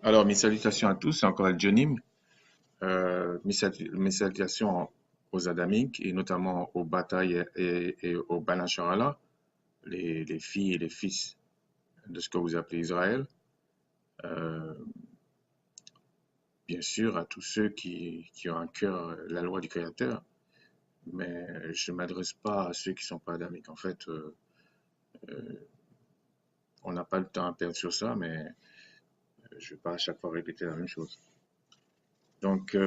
Alors, mes salutations à tous, c'est encore El Jonim. Mes salutations aux Adamiques et notamment aux batailles et aux Banacharala, les filles et les fils de ce que vous appelez Israël. Euh, Bien sûr, à tous ceux qui ont un cœur la loi du Créateur, mais je ne m'adresse pas à ceux qui ne sont pas Adamiques. En fait, on n'a pas le temps à perdre sur ça, mais je ne vais pas à chaque fois répéter la même chose. Donc,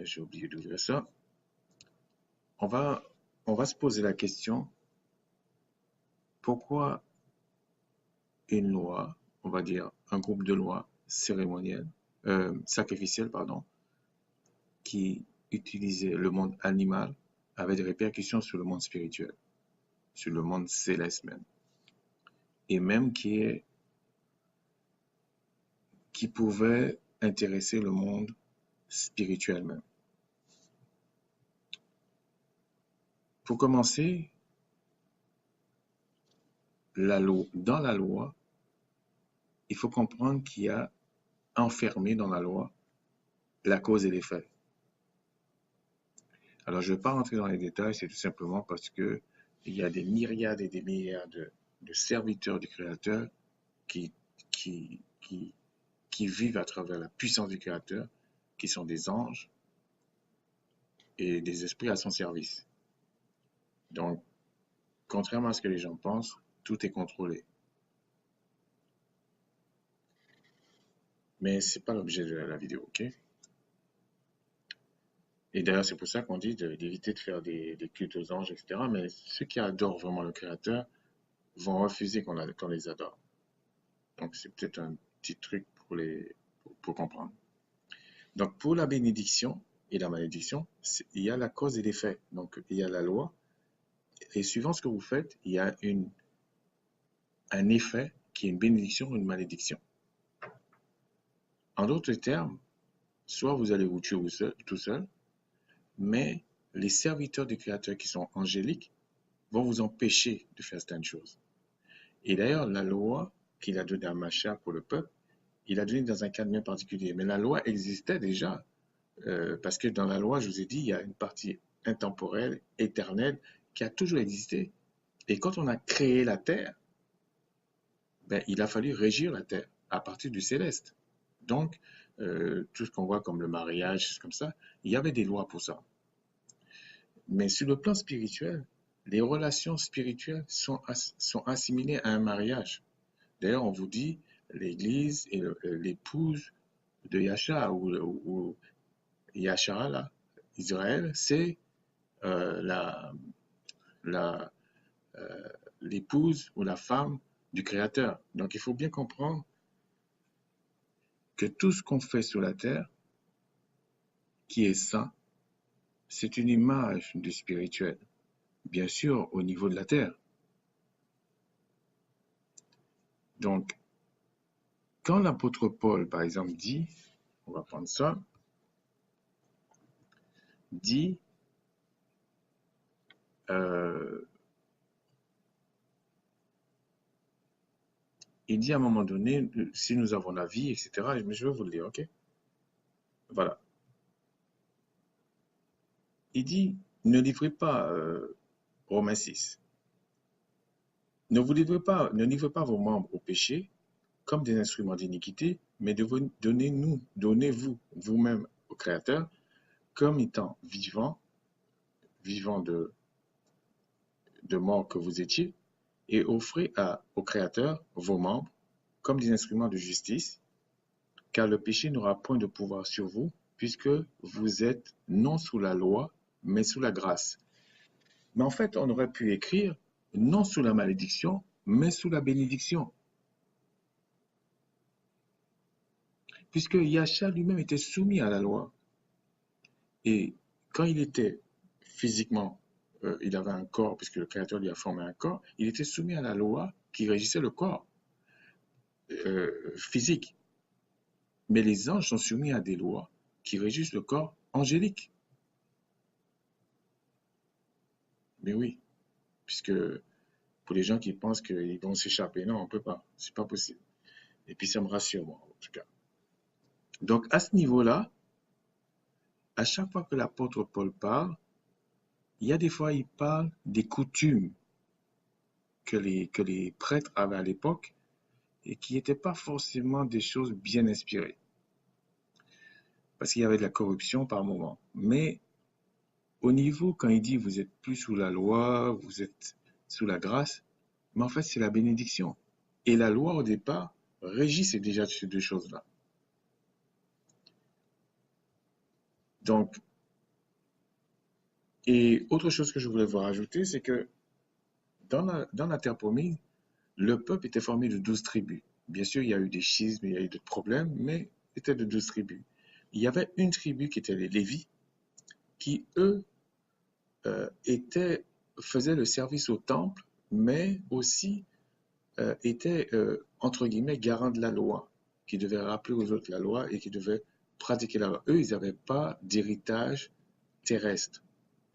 j'ai oublié d'ouvrir ça. On va, on va se poser la question, pourquoi une loi, on va dire un groupe de lois cérémonielles, sacrificielles, pardon, qui utilisait le monde animal, avait des répercussions sur le monde spirituel, sur le monde céleste même, et même qui pouvait intéresser le monde spirituel même. Pour commencer, dans la loi, il faut comprendre qu'il y a enfermé dans la loi la cause et l'effet. Alors, je ne vais pas rentrer dans les détails, c'est tout simplement parce que il y a des myriades et des milliards de serviteurs du Créateur qui, qui, qui, qui vivent à travers la puissance du Créateur, qui sont des anges et des esprits à son service. Donc, contrairement à ce que les gens pensent, tout est contrôlé. Mais ce n'est pas l'objet de la vidéo, ok? Et d'ailleurs, c'est pour ça qu'on dit d'éviter de faire des cultes aux anges, etc. Mais ceux qui adorent vraiment le Créateur vont refuser qu'on les adore. Donc, c'est peut-être un petit truc pour comprendre. Donc, pour la bénédiction et la malédiction, il y a la cause et l'effet. Donc, il y a la loi. Et suivant ce que vous faites, il y a un effet qui est une bénédiction ou une malédiction. En d'autres termes, soit vous allez vous tuer tout seul, mais les serviteurs du Créateur qui sont angéliques vont vous empêcher de faire certaines choses. Et d'ailleurs, la loi qu'il a donnée à Macha pour le peuple, il a donné dans un cadre bien particulier. Mais la loi existait déjà. Parce que dans la loi, je vous ai dit, il y a une partie intemporelle, éternelle, qui a toujours existé. Et quand on a créé la terre, ben, il a fallu régir la terre à partir du céleste. Donc, tout ce qu'on voit comme le mariage, comme ça, il y avait des lois pour ça. Mais sur le plan spirituel, les relations spirituelles sont assimilées à un mariage. D'ailleurs, on vous dit, l'église et l'épouse de Yasha ou Yashara, là, Israël, c'est la, la, l'épouse ou la femme du Créateur. Donc il faut bien comprendre que tout ce qu'on fait sur la terre, qui est saint, c'est une image du spirituel. Bien sûr, au niveau de la terre. Donc, quand l'apôtre Paul, par exemple, dit, on va prendre ça, dit, euh, il dit à un moment donné, si nous avons la vie, etc., mais je vais vous le dire, ok? Voilà. Il dit, ne livrez pas, Romains 6, ne livrez pas vos membres au péché comme des instruments d'iniquité, mais donnez-vous vous-même au Créateur comme étant vivant de mort que vous étiez, et offrez au Créateur vos membres comme des instruments de justice, car le péché n'aura point de pouvoir sur vous, puisque vous êtes non sous la loi, mais sous la grâce. Mais en fait, on aurait pu écrire non sous la malédiction, mais sous la bénédiction. Puisque Yasha lui-même était soumis à la loi. Et quand il était physiquement, il avait un corps, puisque le Créateur lui a formé un corps, il était soumis à la loi qui régissait le corps physique. Mais les anges sont soumis à des lois qui régissent le corps angélique. Mais oui, puisque pour les gens qui pensent qu'ils vont s'échapper, non, on ne peut pas, c'est pas possible. Et puis ça me rassure, moi, en tout cas. Donc, à ce niveau-là, à chaque fois que l'apôtre Paul parle, il y a des fois, il parle des coutumes que les prêtres avaient à l'époque et qui n'étaient pas forcément des choses bien inspirées. Parce qu'il y avait de la corruption par moment. Mais au niveau, quand il dit vous êtes plus sous la loi, vous êtes sous la grâce, mais en fait, c'est la bénédiction. Et la loi, au départ, régissait déjà ces deux choses-là. Donc, et autre chose que je voulais vous rajouter, c'est que dans la terre promise, le peuple était formé de 12 tribus. Bien sûr, il y a eu des schismes, il y a eu d'autres problèmes, mais c'était de 12 tribus. Il y avait une tribu qui était les Lévis, qui, eux, faisaient le service au temple, mais aussi étaient, entre guillemets, garants de la loi, qui devaient rappeler aux autres la loi et qui devaient pratiquer la loi. Eux, ils n'avaient pas d'héritage terrestre.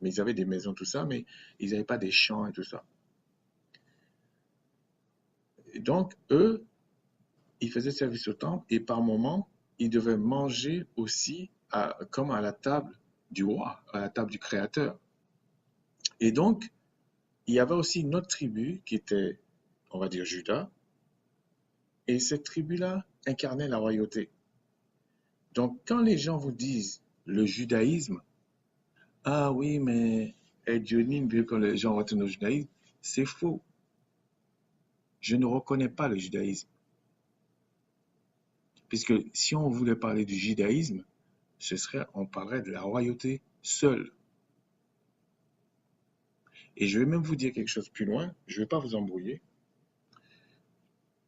Mais ils avaient des maisons, tout ça, mais ils n'avaient pas des champs et tout ça. Et donc, eux, ils faisaient service au temple et par moment, ils devaient manger aussi comme à la table du roi, à la table du Créateur. Et donc, il y avait aussi une autre tribu qui était, on va dire, Juda, et cette tribu-là incarnait la royauté. Donc, quand les gens vous disent le judaïsme, ah oui, mais Dionine veut que les gens retournent au judaïsme, c'est faux. Je ne reconnais pas le judaïsme. Puisque si on voulait parler du judaïsme, on parlerait de la royauté seule. Et je vais même vous dire quelque chose plus loin, je ne vais pas vous embrouiller.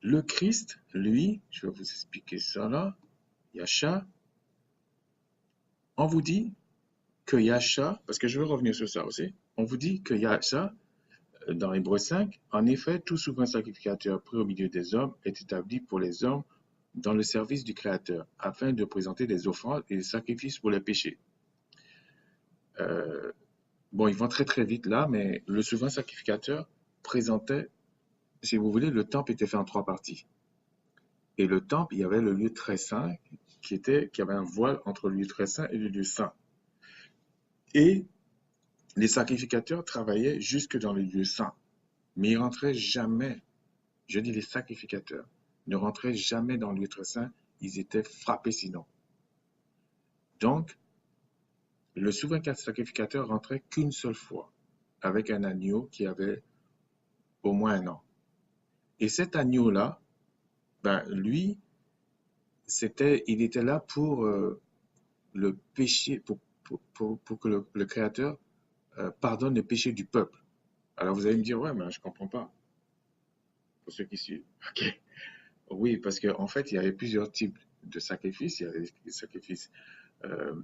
Le Christ, lui, je vais vous expliquer ça là, Yasha, on vous dit que Yasha, parce que je vais revenir sur ça aussi, on vous dit que Yasha, dans Hébreux 5, en effet, tout souverain sacrificateur pris au milieu des hommes est établi pour les hommes dans le service du Créateur, afin de présenter des offrandes et des sacrifices pour les péchés. Bon, ils vont très très vite là, mais le souverain sacrificateur présentait, si vous voulez, le temple était fait en trois parties. Et le temple, il y avait le lieu très saint qui avait un voile entre le lieu très saint et le lieu saint. Et les sacrificateurs travaillaient jusque dans le lieu saint. Mais ils rentraient jamais, je dis les sacrificateurs, ne rentraient jamais dans le lieu très saint, ils étaient frappés sinon. Donc, le souverain sacrificateur rentrait qu'une seule fois, avec un agneau qui avait au moins un an. Et cet agneau-là, ben, lui, il était là pour le péché, pour que le Créateur pardonne le péché du peuple. Alors vous allez me dire, ouais, mais je ne comprends pas. Pour ceux qui suivent. Ok. Oui, parce qu'en fait, il y avait plusieurs types de sacrifices. Il y avait des sacrifices euh,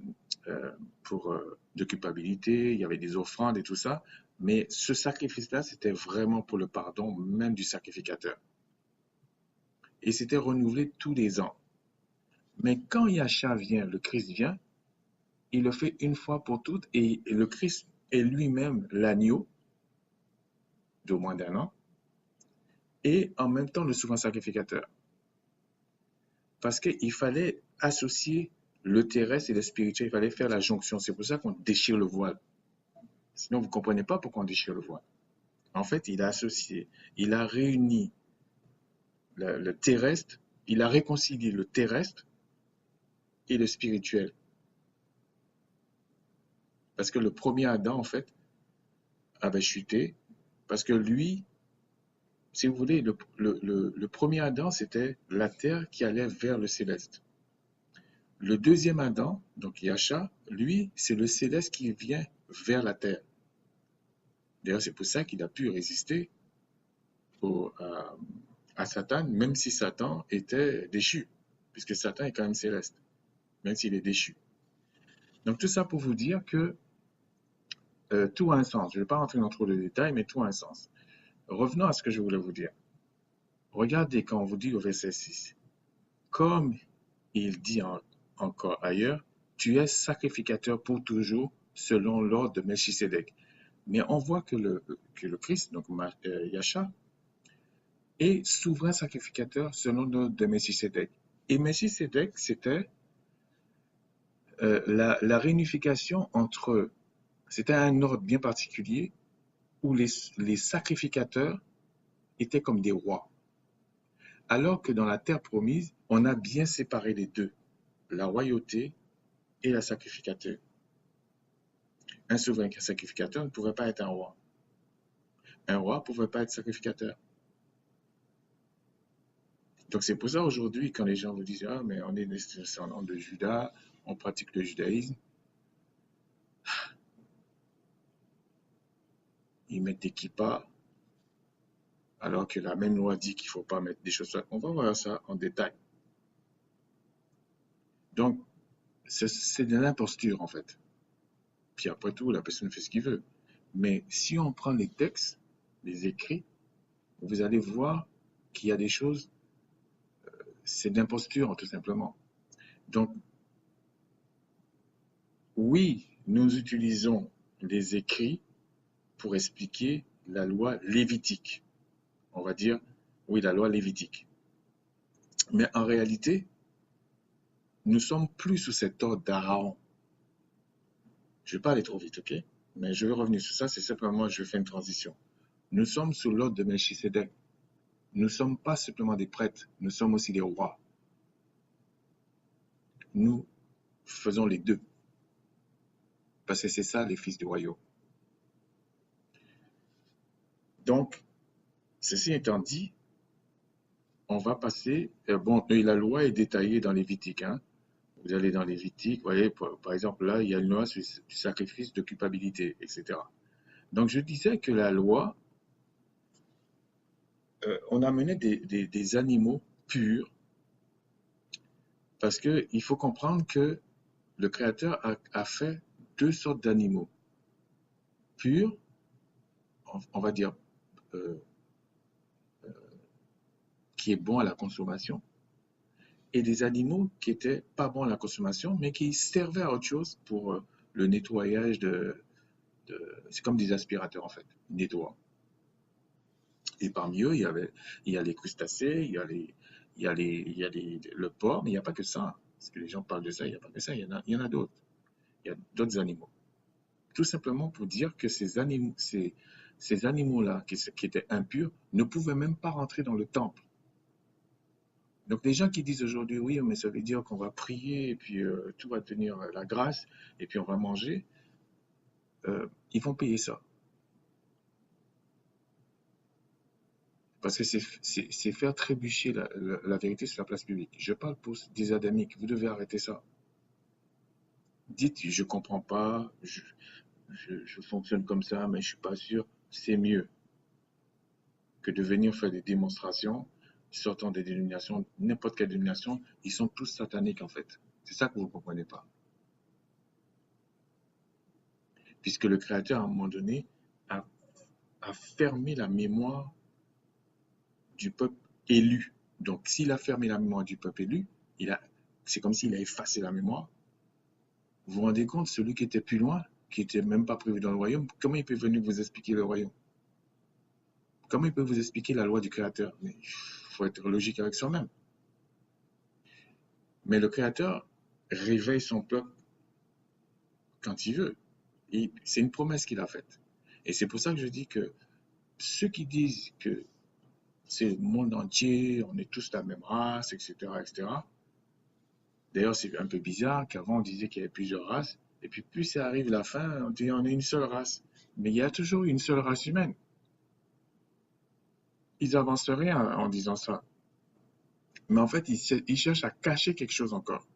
de culpabilité, il y avait des offrandes et tout ça. Mais ce sacrifice-là, c'était vraiment pour le pardon même du sacrificateur. Et c'était renouvelé tous les ans. Mais quand Yahshua vient, le Christ vient, il le fait une fois pour toutes et le Christ est lui-même l'agneau d'au moins d'un an et en même temps le souverain sacrificateur. Parce qu'il fallait associer le terrestre et le spirituel, il fallait faire la jonction. C'est pour ça qu'on déchire le voile. Sinon, vous ne comprenez pas pourquoi on déchire le voile. En fait, il a associé, il a réuni le terrestre, il a réconcilié le terrestre et le spirituel. Parce que le premier Adam, en fait, avait chuté, parce que lui, si vous voulez, le premier Adam, c'était la terre qui allait vers le céleste. Le deuxième Adam, donc Yasha, lui, c'est le céleste qui vient vers la terre. D'ailleurs, c'est pour ça qu'il a pu résister à Satan, même si Satan était déchu, puisque Satan est quand même céleste, même s'il est déchu. Donc tout ça pour vous dire que tout a un sens. Je ne vais pas rentrer dans trop de détails, mais tout a un sens. Revenons à ce que je voulais vous dire. Regardez quand on vous dit au verset 6, comme il dit encore ailleurs, tu es sacrificateur pour toujours selon l'ordre de Melchisédek. Mais on voit que le Christ, donc Yahshua, et souverain sacrificateur selon l'ordre de Melchisédek. Et Melchisédek, c'était la réunification entre... C'était un ordre bien particulier où les sacrificateurs étaient comme des rois. Alors que dans la terre promise, on a bien séparé les deux, la royauté et la sacrificateur. Un souverain sacrificateur ne pouvait pas être un roi. Un roi ne pouvait pas être sacrificateur. Donc c'est pour ça aujourd'hui, quand les gens vous disent ah, mais on est descendant de Judas, on pratique le judaïsme, ils mettent des kippas, alors que la même loi dit qu'il ne faut pas mettre des choses. On va voir ça en détail. Donc, c'est de l'imposture en fait. Puis après tout, la personne fait ce qu'il veut. Mais si on prend les textes, les écrits, vous allez voir qu'il y a des choses, c'est de l'imposture tout simplement. Donc, oui, nous utilisons les écrits pour expliquer la loi lévitique. On va dire, oui, la loi lévitique. Mais en réalité, nous sommes plus sous cet ordre d'Aaron. Je ne vais pas aller trop vite, ok? Mais je vais revenir sur ça, c'est simplement, je fais une transition. Nous sommes sous l'ordre de Melchisédek. Nous ne sommes pas simplement des prêtres, nous sommes aussi des rois. Nous faisons les deux. Parce que c'est ça, les fils du royaume. Donc, ceci étant dit, on va passer. Bon, et la loi est détaillée dans Lévitique. Hein. Vous allez dans Lévitique, vous voyez, par exemple, là, il y a une loi sur du sacrifice de culpabilité, etc. Donc, je disais que la loi, on amenait des animaux purs, parce qu'il faut comprendre que le Créateur a fait deux sortes d'animaux. Purs, on va dire, qui est bon à la consommation, et des animaux qui n'étaient pas bons à la consommation, mais qui servaient à autre chose pour le nettoyage c'est comme des aspirateurs en fait, ils nettoient. Et parmi eux, il y a les crustacés, il y a le porc, mais il n'y a pas que ça. Parce que les gens parlent de ça, il n'y a pas que ça, il y en a d'autres. Il y a d'autres animaux. Tout simplement pour dire que ces animaux-là, qui étaient impurs, ne pouvaient même pas rentrer dans le temple. Donc les gens qui disent aujourd'hui, oui, mais ça veut dire qu'on va prier, et puis tout va tenir la grâce, et puis on va manger, ils vont payer ça. Parce que c'est faire trébucher la vérité sur la place publique. Je parle pour des adamiques, vous devez arrêter ça. Dites, je ne comprends pas, je fonctionne comme ça, mais je ne suis pas sûr, c'est mieux que de venir faire des démonstrations sortant des dénominations, n'importe quelle dénomination, ils sont tous sataniques en fait. C'est ça que vous ne comprenez pas. Puisque le Créateur, à un moment donné, a fermé la mémoire du peuple élu. Donc, s'il a fermé la mémoire du peuple élu, c'est comme s'il a effacé la mémoire. Vous vous rendez compte, celui qui était plus loin, qui n'était même pas prévu dans le royaume, comment il peut venir vous expliquer le royaume? Comment il peut vous expliquer la loi du Créateur? Mais il faut être logique avec soi-même. Mais le Créateur réveille son peuple quand il veut. C'est une promesse qu'il a faite. Et c'est pour ça que je dis que ceux qui disent que c'est le monde entier, on est tous la même race, etc., etc. D'ailleurs, c'est un peu bizarre qu'avant on disait qu'il y avait plusieurs races, et puis plus ça arrive la fin, on dit on est une seule race. Mais il y a toujours une seule race humaine. Ils n'avancent rien en disant ça. Mais en fait, ils cherchent à cacher quelque chose encore.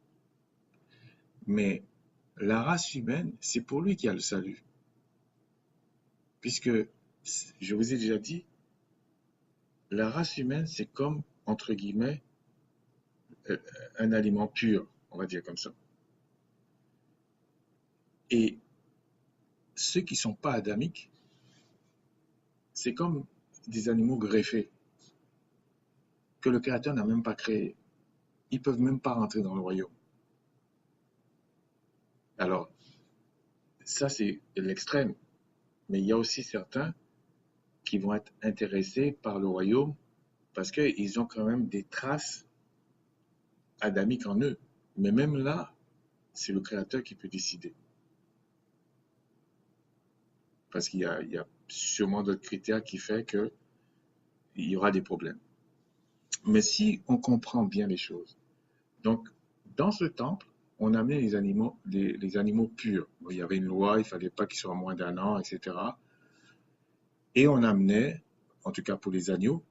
Mais la race humaine, c'est pour lui qu'il y a le salut. Puisque, je vous ai déjà dit, la race humaine, c'est comme, entre guillemets, un aliment pur, on va dire comme ça. Et ceux qui ne sont pas adamiques, c'est comme des animaux greffés que le Créateur n'a même pas créés. Ils ne peuvent même pas rentrer dans le royaume. Alors, ça c'est l'extrême. Mais il y a aussi certains qui vont être intéressés par le royaume parce qu'ils ont quand même des traces adamiques en eux. Mais même là, c'est le Créateur qui peut décider. Parce qu'il y a sûrement d'autres critères qui font qu'il y aura des problèmes. Mais si on comprend bien les choses, donc dans ce temple, on amenait les animaux purs. Bon, il y avait une loi, il ne fallait pas qu'ils soient moins d'un an, etc. Et on amenait, en tout cas pour les agneaux,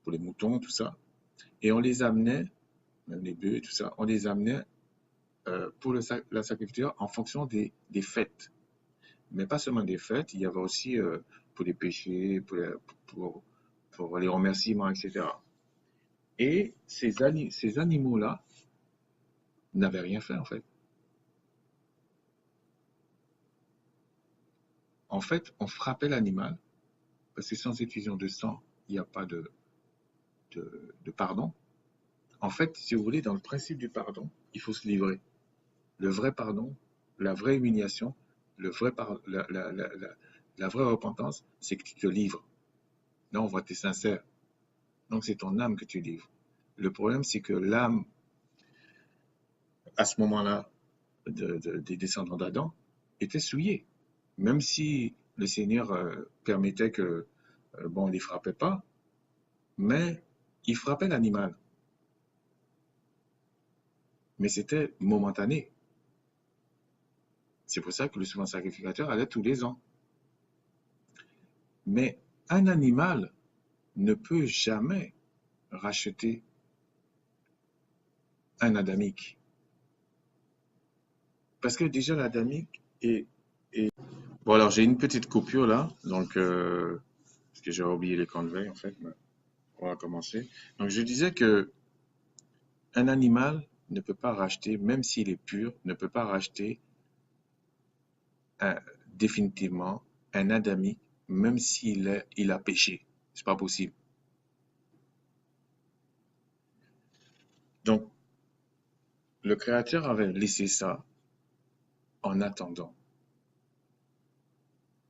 pour les moutons, tout ça, et on les amenait, même les bœufs, tout ça, on les amenait pour la sacrificature en fonction des fêtes. Mais pas seulement des fêtes, il y avait aussi pour les péchés, pour les remerciements, etc. Et ces animaux-là n'avaient rien fait, en fait. En fait, on frappait l'animal, parce que sans effusion de sang, il n'y a pas de pardon. En fait, si vous voulez, dans le principe du pardon, il faut se livrer. Le vrai pardon, la vraie humiliation, la vraie repentance, c'est que tu te livres. Là, on voit que tu es sincère. Donc, c'est ton âme que tu livres. Le problème, c'est que l'âme, à ce moment-là, des descendants d'Adam, était souillée. Même si le Seigneur permettait que, bon, on ne les frappait pas, mais il frappait l'animal. Mais c'était momentané. C'est pour ça que le souverain sacrificateur allait tous les ans. Mais un animal ne peut jamais racheter un adamique. Parce que déjà l'adamique est... Bon alors j'ai une petite coupure là, donc parce que j'ai oublié les conveys en fait, mais on va commencer. Donc je disais que un animal ne peut pas racheter, même s'il est pur, ne peut pas racheter définitivement un adamique, même il a péché. C'est pas possible. Donc le Créateur avait laissé ça en attendant,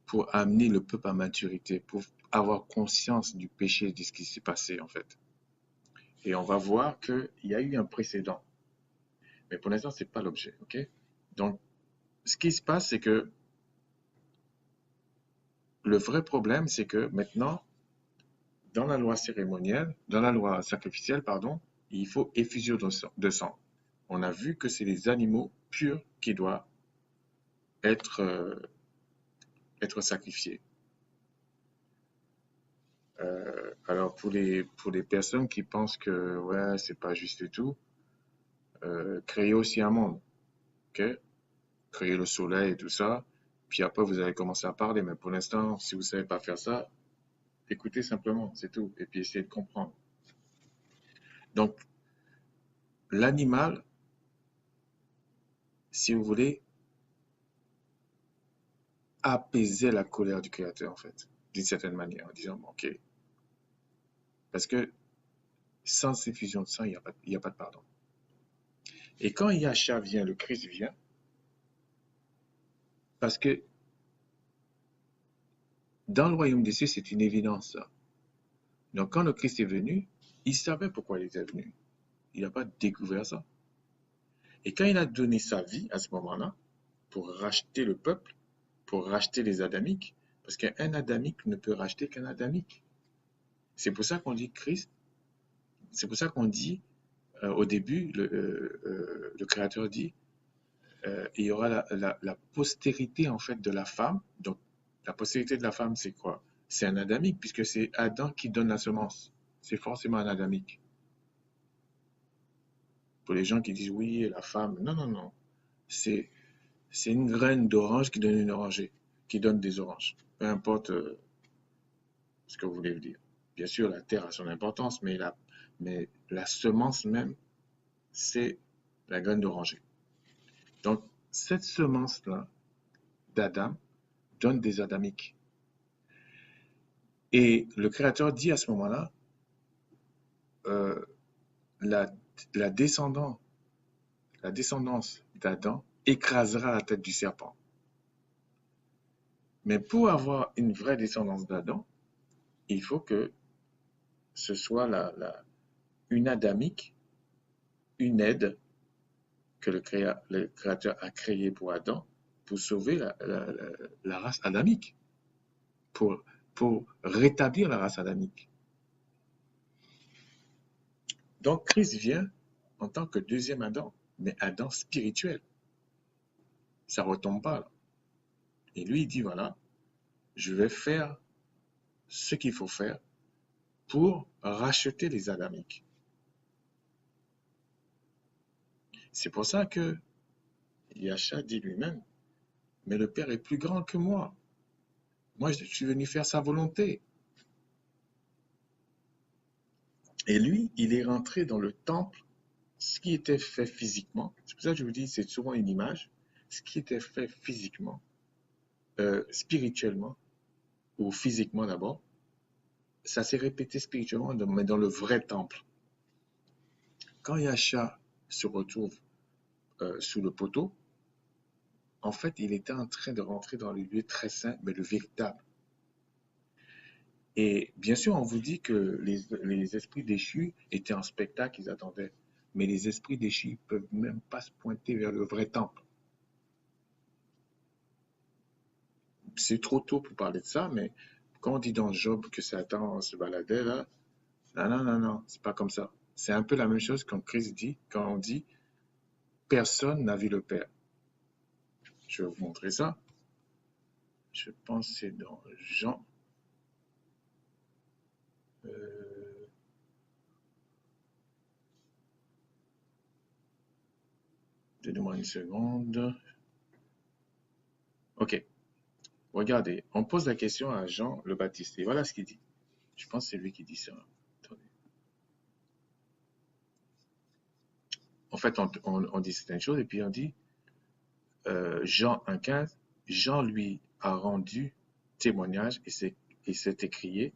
pour amener le peuple à maturité, pour avoir conscience du péché et de ce qui s'est passé en fait. Et on va voir qu'il y a eu un précédent. Mais pour l'instant, ce n'est pas l'objet. Ok. Donc, ce qui se passe, c'est que le vrai problème, c'est que maintenant, dans la loi cérémonielle, dans la loi sacrificielle, pardon, il faut effusion de sang. On a vu que c'est les animaux purs qui doivent être sacrifiés. Alors pour les personnes qui pensent que ouais c'est pas juste et tout, créez aussi un monde, ok? Créer le soleil et tout ça, puis après vous allez commencer à parler, mais pour l'instant, si vous savez pas faire ça, écoutez simplement, c'est tout, et puis essayez de comprendre. Donc l'animal, si vous voulez, apaisait la colère du Créateur en fait, d'une certaine manière, en disant ok, parce que sans effusion de sang, il n'y a pas de pardon. Et quand Yahshua vient, le Christ vient, parce que dans le royaume des cieux, c'est une évidence, ça. Donc, quand le Christ est venu, il savait pourquoi il était venu. Il n'a pas découvert ça. Et quand il a donné sa vie à ce moment-là, pour racheter le peuple, pour racheter les Adamiques, parce qu'un Adamique ne peut racheter qu'un Adamique. C'est pour ça qu'on dit Christ, c'est pour ça qu'on dit, au début, le Créateur dit, il y aura la postérité en fait de la femme. Donc, la postérité de la femme, c'est quoi? C'est un Adamique, puisque c'est Adam qui donne la semence. C'est forcément un Adamique. Pour les gens qui disent oui, la femme, non, non, non. C'est une graine d'orange qui donne une orangée, qui donne des oranges. Peu importe ce que vous voulez dire. Bien sûr, la terre a son importance, mais la semence même, c'est la graine d'oranger. Donc, cette semence-là d'Adam donne des adamiques. Et le Créateur dit à ce moment-là, la, la descendance d'Adam écrasera la tête du serpent. Mais pour avoir une vraie descendance d'Adam, il faut que ce soit une adamique, une aide que le Créateur a créée pour Adam, pour sauver la race adamique, pour, pour rétablir la race adamique. Donc Christ vient en tant que deuxième Adam, mais Adam spirituel. Ça ne retombe pas là. Et lui, il dit, voilà, je vais faire ce qu'il faut faire pour racheter les adamiques. C'est pour ça que Yahshua dit lui-même, mais le Père est plus grand que moi. Moi, je suis venu faire sa volonté. Et lui, il est rentré dans le temple, ce qui était fait physiquement. C'est pour ça que je vous dis, c'est souvent une image. Ce qui était fait physiquement, spirituellement, ou physiquement d'abord, ça s'est répété spirituellement, mais dans le vrai temple. Quand Yahshua se retrouve sous le poteau, en fait, il était en train de rentrer dans le lieu très saint, mais le véritable. Et bien sûr, on vous dit que les esprits déchus étaient en spectacle, ils attendaient. Mais les esprits déchus ne peuvent même pas se pointer vers le vrai temple. C'est trop tôt pour parler de ça, mais quand on dit dans Job que Satan se baladait là, non, c'est pas comme ça. C'est un peu la même chose quand Christ dit, quand on dit personne n'a vu le Père. Je vais vous montrer ça. Je pense que c'est dans Jean. Donnez-moi une seconde. Ok. Regardez, on pose la question à Jean le Baptiste. Et voilà ce qu'il dit. Je pense que c'est lui qui dit ça. Attendez. En fait, on dit certaines choses et puis on dit Jean 1,15, Jean lui a rendu témoignage et s'est écrié,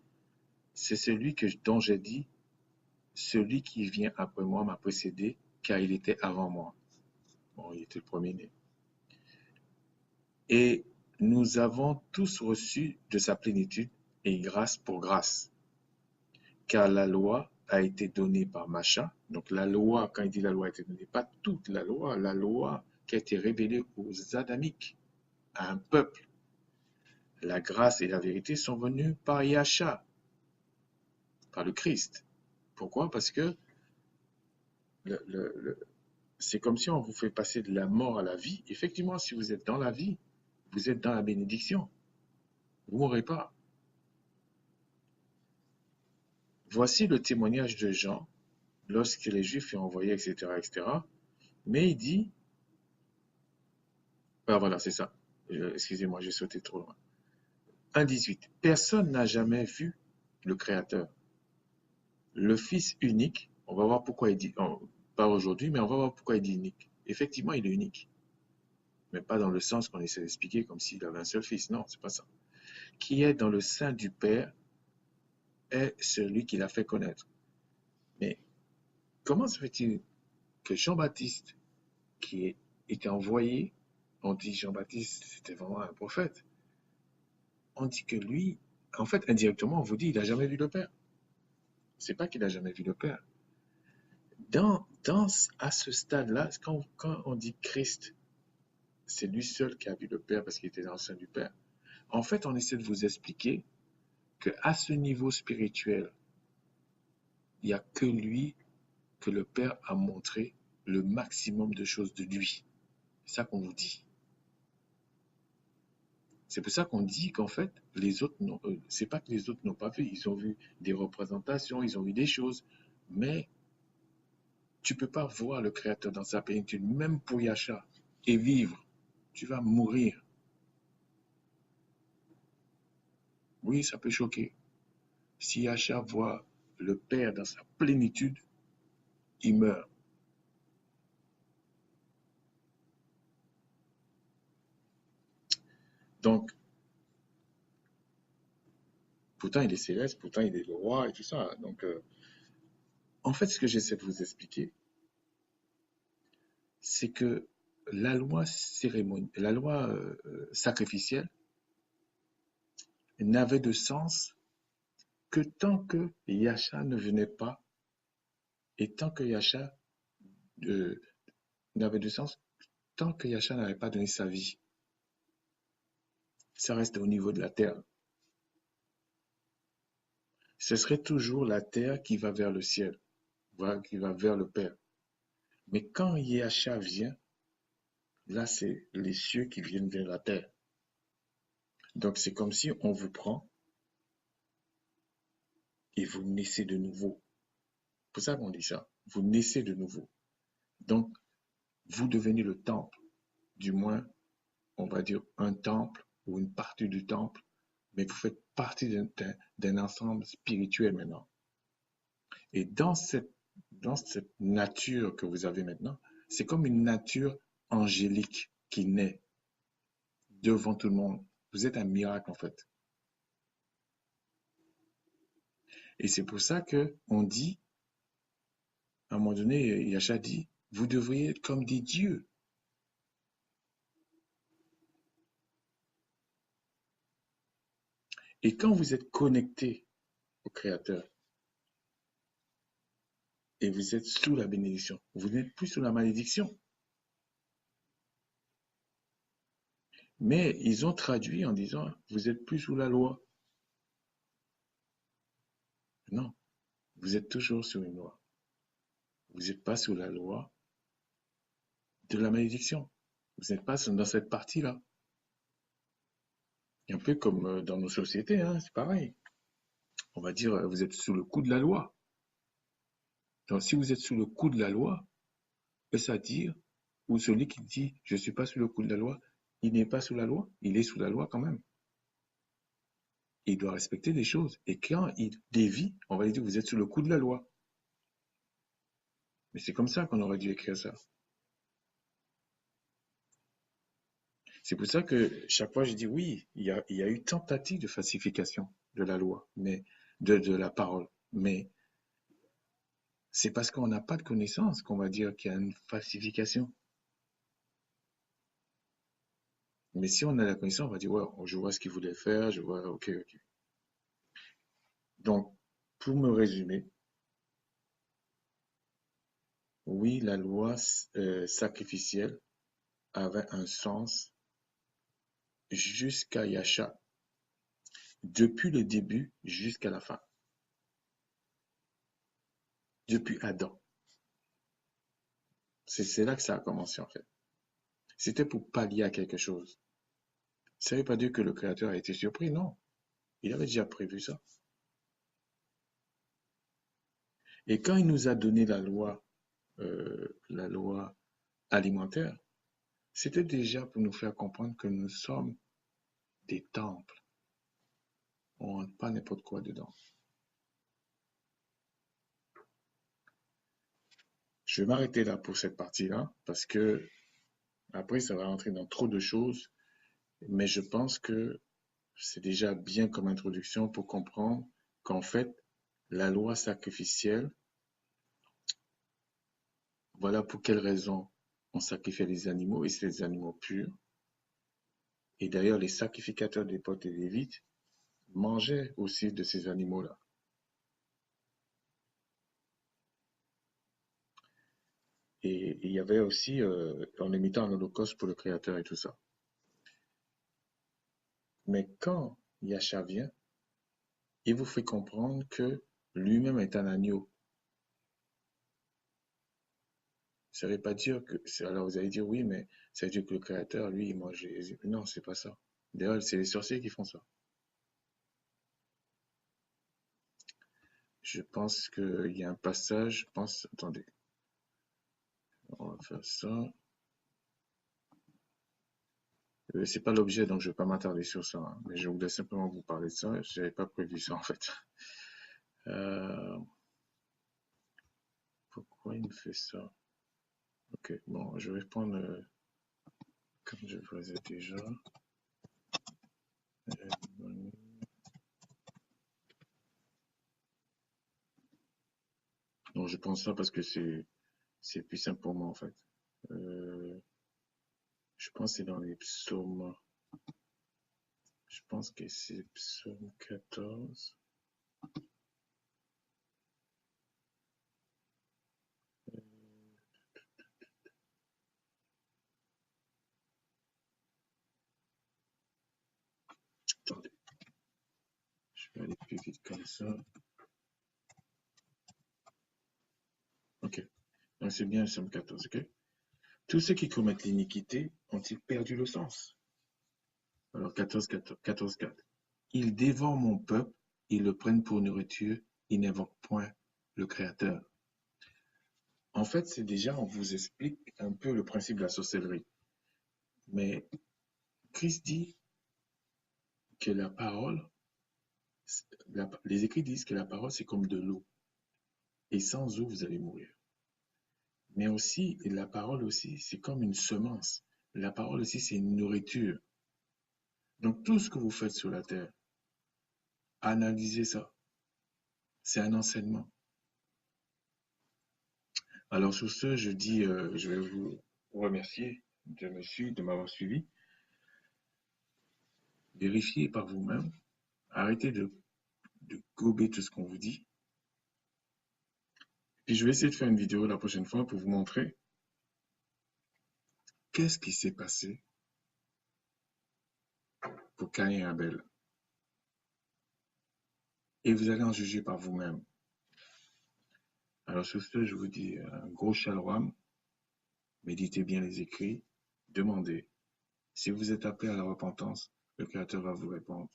c'est celui dont j'ai dit, celui qui vient après moi m'a précédé, car il était avant moi. Bon, il était le premier-né. Et nous avons tous reçu de sa plénitude et grâce pour grâce. Car la loi a été donnée par Macha. Donc la loi, quand il dit la loi a été donnée, pas toute la loi qui a été révélée aux Adamiques, à un peuple. La grâce et la vérité sont venues par Yahshua, par le Christ. Pourquoi? Parce que c'est comme si on vous fait passer de la mort à la vie. Effectivement, si vous êtes dans la vie, vous êtes dans la bénédiction. Vous ne mourrez pas. Voici le témoignage de Jean lorsque les Juifs furent envoyés, etc., etc. Mais il dit, ah voilà, c'est ça. Excusez-moi, j'ai sauté trop loin. 1,18. Personne n'a jamais vu le Créateur. Le Fils unique, on va voir pourquoi il dit, pas aujourd'hui, mais on va voir pourquoi il dit unique. Effectivement, il est unique. Mais pas dans le sens qu'on essaie d'expliquer comme s'il avait un seul fils. Non, c'est pas ça. Qui est dans le sein du Père est celui qui l'a fait connaître. Mais comment se fait-il que Jean-Baptiste, qui était envoyé, on dit Jean-Baptiste, c'était vraiment un prophète, on dit que lui, en fait, indirectement, on vous dit, il n'a jamais vu le Père. C'est pas qu'il n'a jamais vu le Père. À ce stade-là, quand on dit Christ, c'est lui seul qui a vu le Père parce qu'il était dans le sein du Père. En fait, on essaie de vous expliquer qu'à ce niveau spirituel, il n'y a que lui que le Père a montré le maximum de choses de lui. C'est ça qu'on vous dit. C'est pour ça qu'on dit qu'en fait, les autres c'est pas que les autres n'ont pas vu, ils ont vu des représentations, ils ont vu des choses, mais tu peux pas voir le Créateur dans sa plénitude, même pour Yahshua, et vivre. Tu vas mourir. Oui, ça peut choquer. Si Yahshua voit le Père dans sa plénitude, il meurt. Donc, pourtant il est céleste, pourtant il est le roi et tout ça. Donc, en fait, ce que j'essaie de vous expliquer, c'est que la loi sacrificielle n'avait de sens que tant que Yasha ne venait pas, et tant que Yasha euh, n'avait de sens, tant que Yasha n'avait pas donné sa vie, ça reste au niveau de la terre. Ce serait toujours la terre qui va vers le ciel, qui va vers le Père. Mais quand Yasha vient, là, c'est les cieux qui viennent vers la terre. Donc, c'est comme si on vous prend et vous naissez de nouveau. C'est pour ça qu'on dit ça. Vous naissez de nouveau. Donc, vous devenez le temple. Du moins, on va dire un temple ou une partie du temple, mais vous faites partie d'un ensemble spirituel maintenant. Et dans cette nature que vous avez maintenant, c'est comme une nature angélique qui naît devant tout le monde. Vous êtes un miracle en fait. Et c'est pour ça que on dit, à un moment donné, Yasha dit, vous devriez être comme des dieux. Et quand vous êtes connecté au Créateur et vous êtes sous la bénédiction, vous n'êtes plus sous la malédiction. Mais ils ont traduit en disant, vous êtes plus sous la loi. Non, vous êtes toujours sous une loi. Vous n'êtes pas sous la loi de la malédiction. Vous n'êtes pas dans cette partie-là. Un peu comme dans nos sociétés, hein, c'est pareil. On va dire, vous êtes sous le coup de la loi. Donc, si vous êtes sous le coup de la loi, c'est-à-dire, ou celui qui dit, je ne suis pas sous le coup de la loi, il n'est pas sous la loi, il est sous la loi quand même. Il doit respecter des choses. Et quand il dévie, on va lui dire, vous êtes sous le coup de la loi. Mais c'est comme ça qu'on aurait dû écrire ça. C'est pour ça que chaque fois je dis oui, il y a eu tentative de falsification de la loi, mais de la parole. Mais c'est parce qu'on n'a pas de connaissance qu'on va dire qu'il y a une falsification. Mais si on a la connaissance, on va dire, ouais, je vois ce qu'il voulait faire, je vois, ok, ok. Donc, pour me résumer, oui, la loi sacrificielle avait un sens jusqu'à Yasha, depuis le début jusqu'à la fin, depuis Adam. C'est là que ça a commencé en fait. C'était pour pallier à quelque chose. Ça ne veut pas dire que le Créateur a été surpris, non. Il avait déjà prévu ça. Et quand il nous a donné la loi alimentaire, c'était déjà pour nous faire comprendre que nous sommes des temples. On ne rentre pas n'importe quoi dedans. Je vais m'arrêter là pour cette partie-là, parce que après, ça va rentrer dans trop de choses, mais je pense que c'est déjà bien comme introduction pour comprendre qu'en fait, la loi sacrificielle, voilà pour quelle raison on sacrifiait les animaux, et c'est des animaux purs. Et d'ailleurs, les sacrificateurs d'époque des Lévites mangeaient aussi de ces animaux-là. Et il y avait aussi, en imitant un holocauste pour le Créateur et tout ça. Mais quand Yasha vient, il vous fait comprendre que lui-même est un agneau. Ça ne veut pas dire que... Alors vous allez dire, oui, mais ça veut dire que le Créateur, lui, il mange les... Non, c'est pas ça. D'ailleurs, c'est les sorciers qui font ça. Je pense qu'il y a un passage, je pense... Attendez, on va faire ça. C'est pas l'objet, donc je ne vais pas m'attarder sur ça, hein, mais je voulais simplement vous parler de ça. Je n'avais pas prévu ça en fait. Euh, pourquoi il me fait ça? Ok, bon, je vais prendre comme je faisais déjà. Non, je pense ça parce que c'est plus simple pour moi en fait. Euh, je pense que c'est dans les psaumes. Je pense que c'est psaume 14. plus vite comme ça. Ok. Donc c'est bien le Somme 14, ok? Tous ceux qui commettent l'iniquité ont-ils perdu le sens? Alors 14, 14, 14, 4. Ils dévorent mon peuple, ils le prennent pour nourriture, ils n'invoquent point le Créateur. En fait, c'est déjà, on vous explique un peu le principe de la sorcellerie. Mais Christ dit que la parole, les écrits disent que la parole, c'est comme de l'eau. Et sans eau, vous allez mourir. Mais aussi, la parole aussi, c'est comme une semence. La parole aussi, c'est une nourriture. Donc, tout ce que vous faites sur la terre, analysez ça. C'est un enseignement. Alors, sur ce, je dis, je vais vous remercier de m'avoir suivi. Vérifiez par vous-même. Arrêtez de gober tout ce qu'on vous dit. Puis, je vais essayer de faire une vidéo la prochaine fois pour vous montrer qu'est-ce qui s'est passé pour Caïn et Abel. Et vous allez en juger par vous-même. Alors, sur ce, je vous dis un gros shalom. Méditez bien les écrits. Demandez. Si vous êtes appelé à la repentance, le Créateur va vous répondre.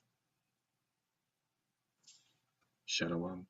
Shalom.